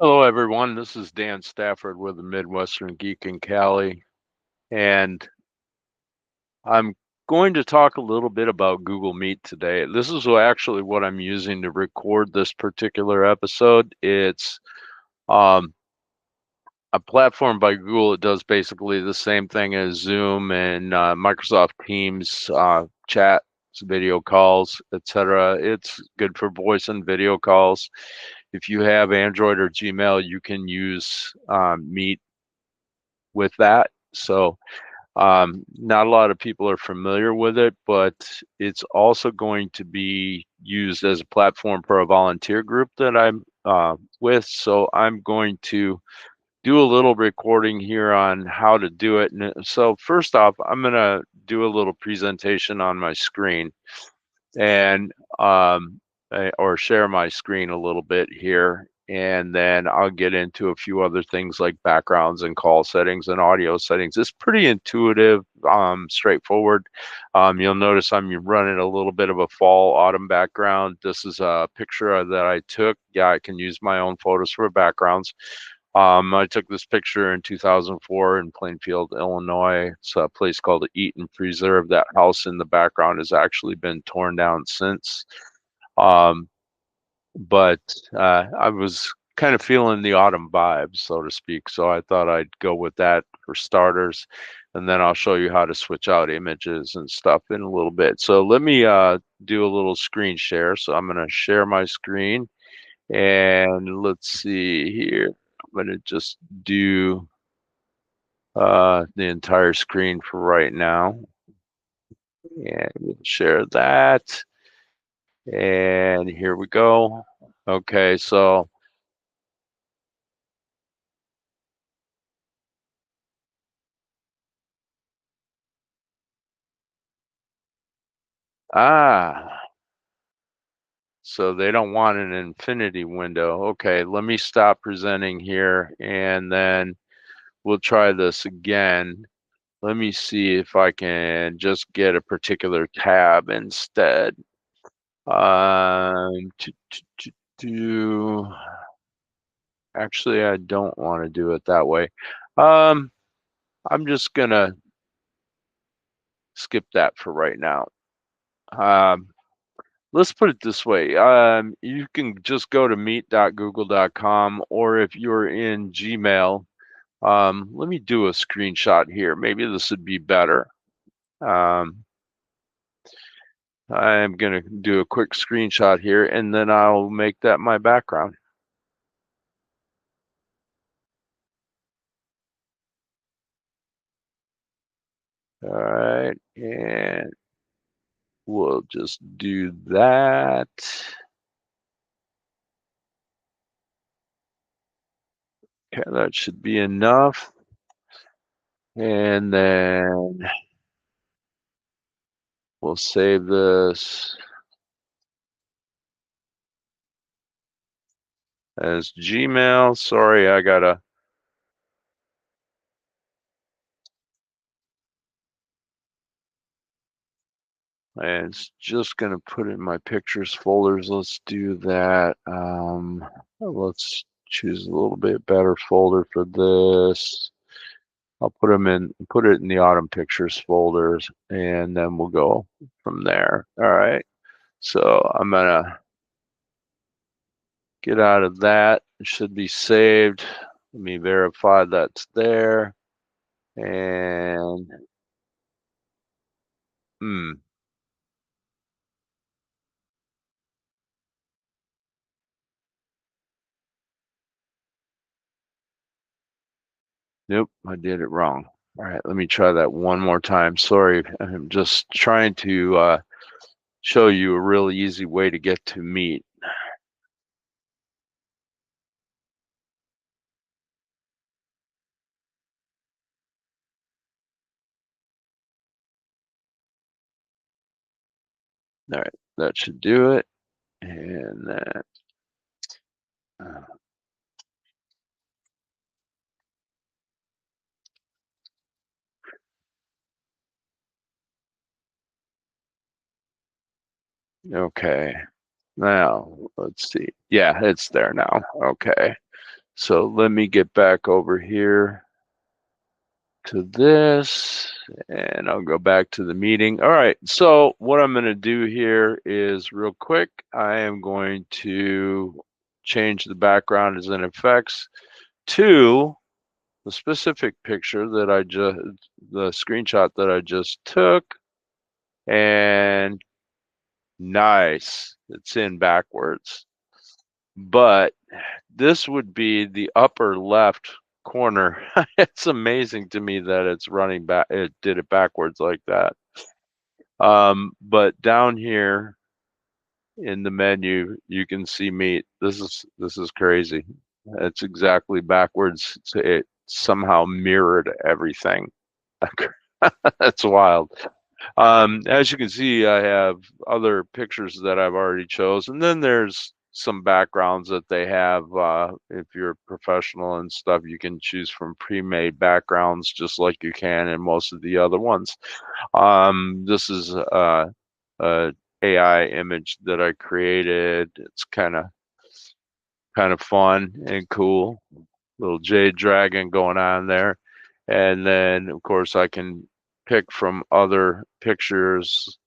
Hello, everyone. This is Dan Stafford with the Midwestern Geek in Cali, and I'm going to talk a little bit about Google Meet today. This is actually what I'm using to record this particular episode. It's um, a platform by Google. It does basically the same thing as Zoom and Microsoft Teams, chat, video calls, etc. It's good for voice and video calls. If you have Android or Gmail, you can use Meet with that. So not a lot of people are familiar with it, but it's also going to be used as a platform for a volunteer group that I'm with. So I'm going to do a little recording here on how to do it. And so first off, I'm going to do a little presentation on my screen and or share my screen a little bit here, and then I'll get into a few other things like backgrounds and call settings and audio settings. It's pretty intuitive, straightforward. You'll notice I'm running a little bit of a fall autumn background. This is a picture that I took. Yeah, I can use my own photos for backgrounds. I took this picture in 2004 in Plainfield, Illinois. It's a place called Eaton Preserve. That house in the background has actually been torn down since. Um, but I was kind of feeling the autumn vibes, so to speak. So I thought I'd go with that for starters. And then I'll show you how to switch out images and stuff in a little bit. So let me do a little screen share. So I'm going to share my screen. And let's see here. I'm going to just do the entire screen for right now. And we'll share that. And here we go. Okay, so ah, so they don't want an infinity window. Okay, let me stop presenting here and then we'll try this again. Let me see if I can just get a particular tab instead. Um, to, to, to, Actually, I don't want to do it that way. Um, I'm just gonna skip that for right now. Um, let's put it this way. You can just go to meet.google.com, or if you're in Gmail, let me do a screenshot here. Maybe this would be better. Um, I'm gonna do a quick screenshot here, and then I'll make that my background. All right, and we'll just do that. Okay, that should be enough. And then we'll save this as Gmail. Sorry, I gotta. And it's just gonna put in my pictures folders. Let's do that. Let's choose a little bit better folder for this. I'll put it in the autumn pictures folders, and then we'll go from there. All right. So I'm gonna get out of that. It should be saved. Let me verify that's there. And hmm, nope, I did it wrong. All right, let me try that one more time. Sorry, I'm just trying to show you a really easy way to get to Meet. All right, that should do it. And that, uh, okay. Now, let's see. Yeah, it's there now. Okay. So let me get back over here to this, and I'll go back to the meeting. All right, so what I'm going to do here is real quick, I am going to change the background as in effects to the specific picture that the screenshot that I just took, and nice, it's in backwards. But this would be the upper left corner. It's amazing to me that it's running back. It did it backwards like that. But down here in the menu, you can see meat. This is crazy. It's exactly backwards. It somehow mirrored everything. That's wild. As you can see, I have other pictures that I've already chosen. And then there's some backgrounds that they have. If you're a professional and stuff, you can choose from pre-made backgrounds just like you can in most of the other ones. This is a AI image that I created. It's kind of fun and cool. Little jade dragon going on there. And then of course I can pick from other pictures.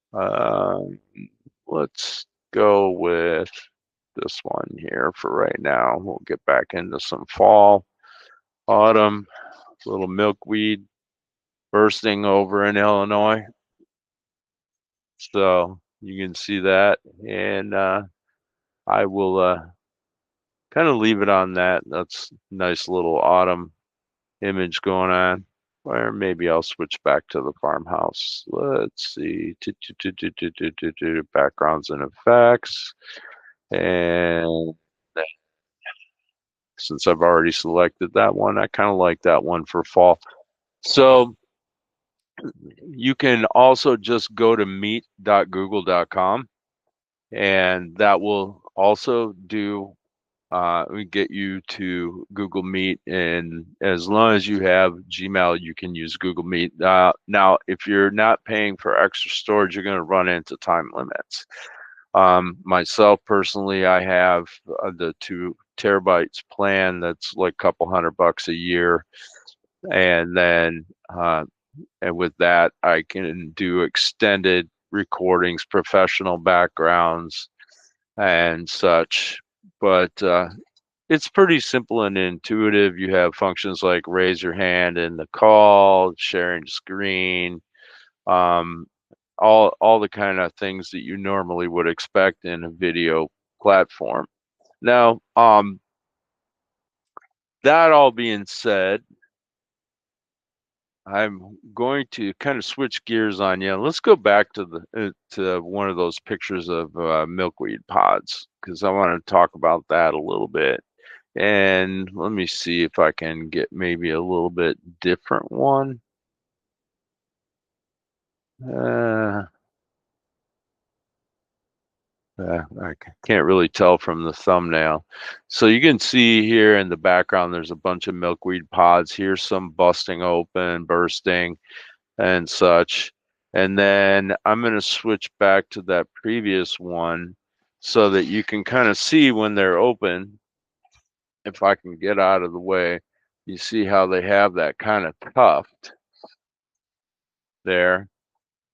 Let's go with this one here for right now. We'll get back into some fall, autumn, little milkweed bursting over in Illinois. So you can see that, and I will kind of leave it on that. That's nice little autumn image going on. Or maybe I'll switch back to the farmhouse. Let's see. Backgrounds and effects. And since I've already selected that one, I kind of like that one for fall. So you can also just go to meet.google.com, and that will also do we get you to Google Meet, and as long as you have Gmail, you can use Google Meet. Now, if you're not paying for extra storage, you're going to run into time limits. Myself personally, I have the 2 terabytes plan that's like a couple $100 a year, and then and with that, I can do extended recordings, professional backgrounds, and such. But it's pretty simple and intuitive. You have functions like raise your hand in the call, sharing screen, um, all the kind of things that you normally would expect in a video platform. Now, that all being said, I'm going to kind of switch gears on you. Let's go back to the to one of those pictures of milkweed pods, because I want to talk about that a little bit. And let me see if I can get maybe a little bit different one. Uh, I can't really tell from the thumbnail. So you can see here in the background, there's a bunch of milkweed pods. Here's some busting open, bursting, and such. And then I'm going to switch back to that previous one so that you can kind of see when they're open. If I can get out of the way, you see how they have that kind of tuft there.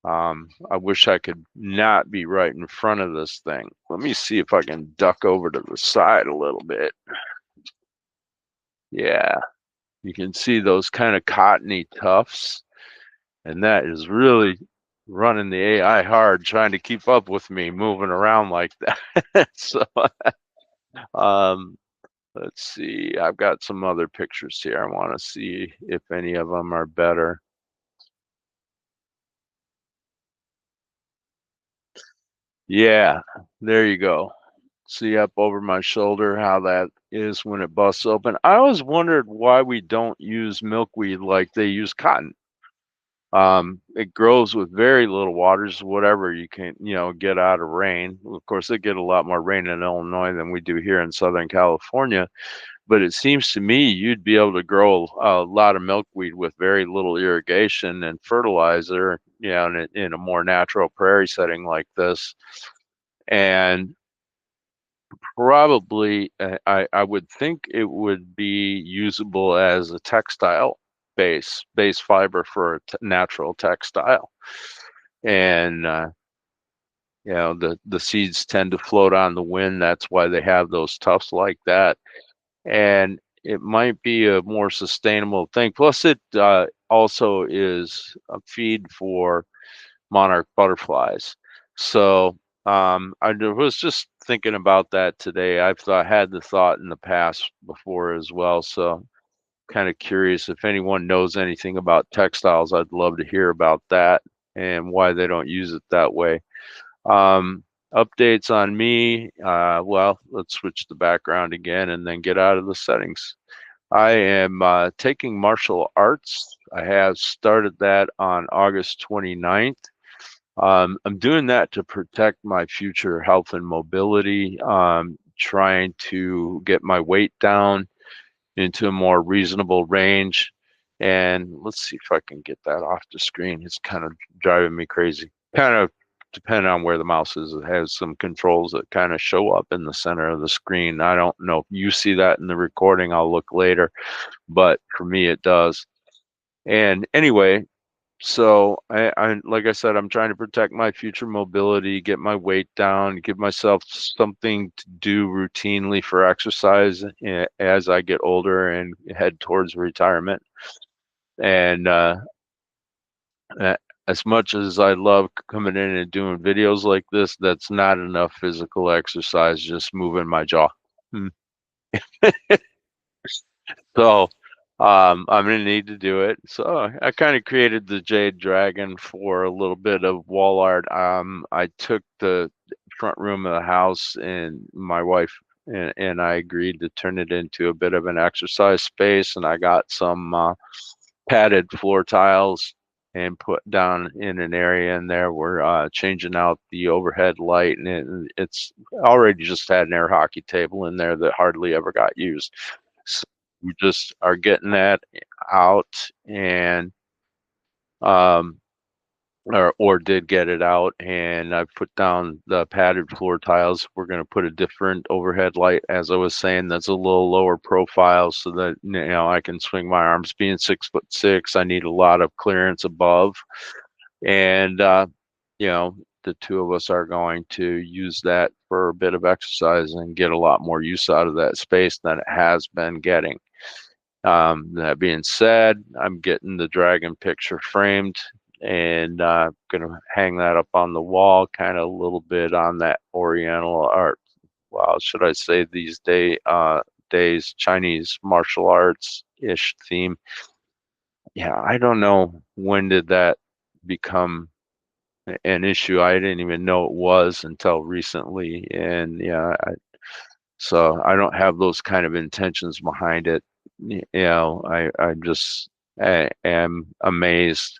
I wish I could not be right in front of this thing. Let me see if I can duck over to the side a little bit. Yeah, you can see those kind of cottony tufts, and that is really running the AI hard trying to keep up with me moving around like that. So, um, let's see. I've got some other pictures here. I want to see if any of them are better. Yeah, there you go. See up over my shoulder how that is when it busts open. I always wondered why we don't use milkweed like they use cotton. It grows with very little water, just whatever you can, get out of rain. Of course, they get a lot more rain in Illinois than we do here in Southern California. But it seems to me you'd be able to grow a lot of milkweed with very little irrigation and fertilizer, in a more natural prairie setting like this. And Probably, I would think it would be usable as a textile base fiber for a natural textile. And the seeds tend to float on the wind. That's why they have those tufts like that. And it might be a more sustainable thing. Plus, it also is a feed for monarch butterflies. So I was just thinking about that today. Had the thought in the past before as well. So kind of curious if anyone knows anything about textiles. I'd love to hear about that and why they don't use it that way. Um, Updates on me. Well, let's switch the background again and then get out of the settings. I am taking martial arts. I have started that on August 29th. I'm doing that to protect my future health and mobility, trying to get my weight down into a more reasonable range. And let's see if I can get that off the screen. It's kind of driving me crazy. Kind of depending on where the mouse is, it has some controls that kind of show up in the center of the screen. I don't know if you see that in the recording. I'll look later, but for me, it does. And anyway, so I like I said, I'm trying to protect my future mobility, get my weight down, give myself something to do routinely for exercise as I get older and head towards retirement. And uh, as much as I love coming in and doing videos like this, that's not enough physical exercise, just moving my jaw. Hmm. So I'm gonna need to do it. So I kind of created the Jade Dragon for a little bit of wall art. I took the front room of the house, and my wife and I agreed to turn it into a bit of an exercise space, and I got some padded floor tiles and put down in an area in there. We're changing out the overhead light, and it's already just had an air hockey table in there that hardly ever got used. So we just are getting that out, and um, or did get it out, and I've put down the padded floor tiles. We're going to put a different overhead light, as I was saying, that's a little lower profile so that I can swing my arms. Being 6'6", I need a lot of clearance above, and the two of us are going to use that for a bit of exercise and get a lot more use out of that space than it has been getting. That being said, I'm getting the dragon picture framed and gonna hang that up on the wall, kind of a little bit on that Oriental art. Well, should I say days Chinese martial arts ish theme? Yeah, I don't know when did that become an issue. I didn't even know it was until recently, and yeah, so I don't have those kind of intentions behind it. I am amazed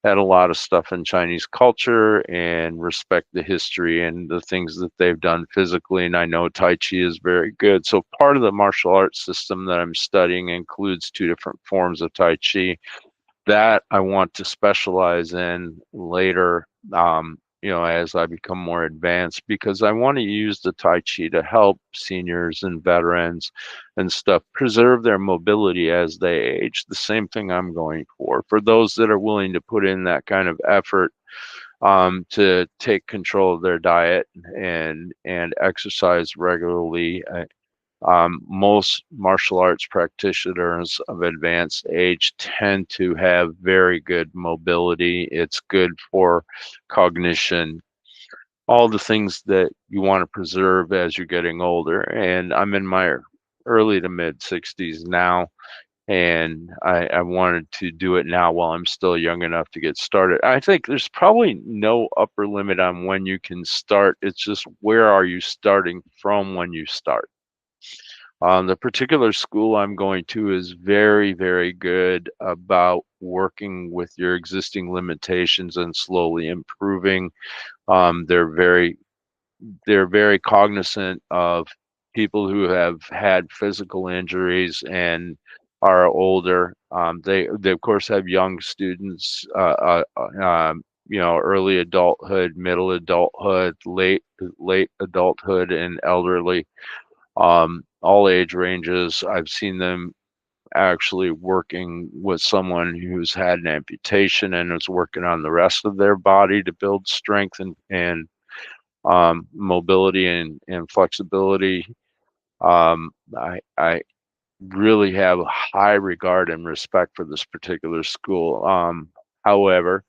at a lot of stuff in Chinese culture and respect the history and the things that they've done physically. And I know Tai Chi is very good. So part of the martial arts system that I'm studying includes two different forms of Tai Chi that I want to specialize in later, as I become more advanced, because I want to use the Tai Chi to help seniors and veterans and stuff preserve their mobility as they age. The same thing I'm going for. For those that are willing to put in that kind of effort to take control of their diet and exercise regularly. Most martial arts practitioners of advanced age tend to have very good mobility. It's good for cognition, all the things that you want to preserve as you're getting older. And I'm in my early to mid 60s now, and I wanted to do it now while I'm still young enough to get started. I think there's probably no upper limit on when you can start. It's just where are you starting from when you start. The particular school I'm going to is very, very good about working with your existing limitations and slowly improving. Um, they're very, they're very cognizant of people who have had physical injuries and are older. They of course have young students, early adulthood, middle adulthood, late adulthood, and elderly, all age ranges. I've seen them actually working with someone who's had an amputation and is working on the rest of their body to build strength and mobility and flexibility. I really have high regard and respect for this particular school. However,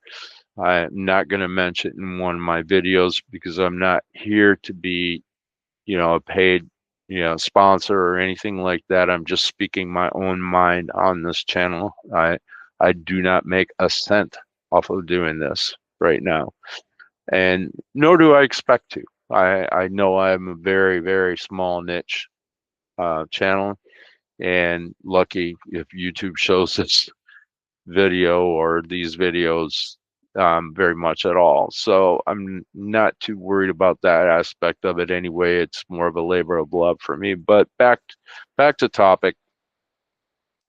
I'm not going to mention it in one of my videos because I'm not here to be, a paid, sponsor or anything like that. I'm just speaking my own mind on this channel. I do not make a cent off of doing this right now, and nor do I expect to. I know I'm a very, very small niche channel, and lucky if YouTube shows this video or these videos very much at all. So I'm not too worried about that aspect of it anyway. It's more of a labor of love for me. But back to topic.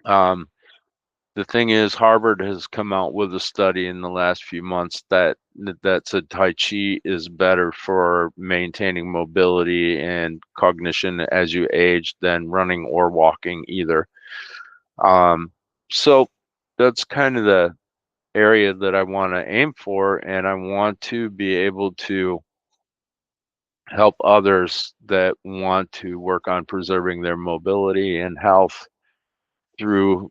The thing is, Harvard has come out with a study in the last few months that said Tai Chi is better for maintaining mobility and cognition as you age than running or walking either. So that's kind of the area that I want to aim for, and I want to be able to help others that want to work on preserving their mobility and health through,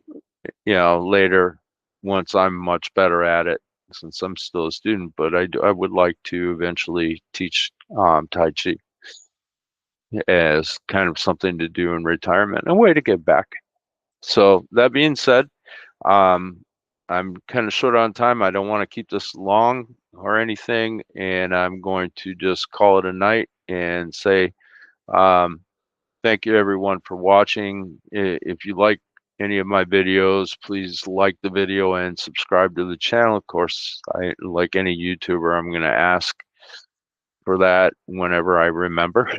later, once I'm much better at it, since I'm still a student. But I would like to eventually teach Tai Chi as kind of something to do in retirement, a way to give back. So that being said, Um, I'm kind of short on time. I don't want to keep this long or anything, and I'm going to just call it a night and say um, thank you everyone for watching. If you like any of my videos, please like the video and subscribe to the channel. Of course, like any YouTuber, I'm going to ask for that whenever I remember.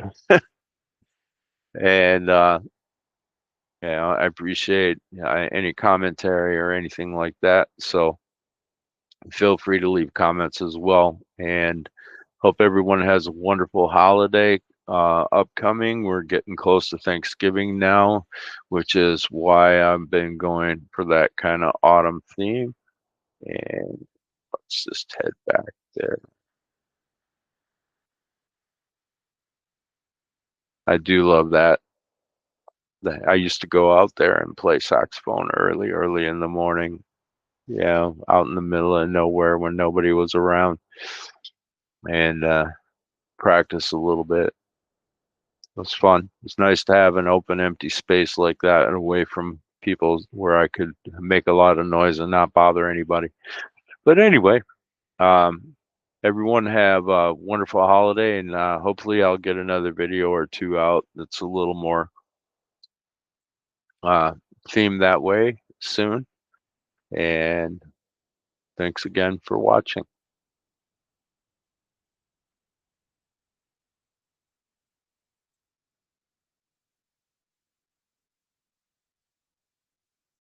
And I appreciate any commentary or anything like that. So feel free to leave comments as well, and hope everyone has a wonderful holiday upcoming. We're getting close to Thanksgiving now, which is why I've been going for that kind of autumn theme. And let's just head back there. I do love that. I used to go out there and play saxophone early in the morning. Yeah, out in the middle of nowhere when nobody was around, and practice a little bit. It was fun. It's nice to have an open, empty space like that and away from people where I could make a lot of noise and not bother anybody. But anyway, um, everyone have a wonderful holiday, and hopefully I'll get another video or two out that's a little more uh, themed that way soon. And thanks again for watching.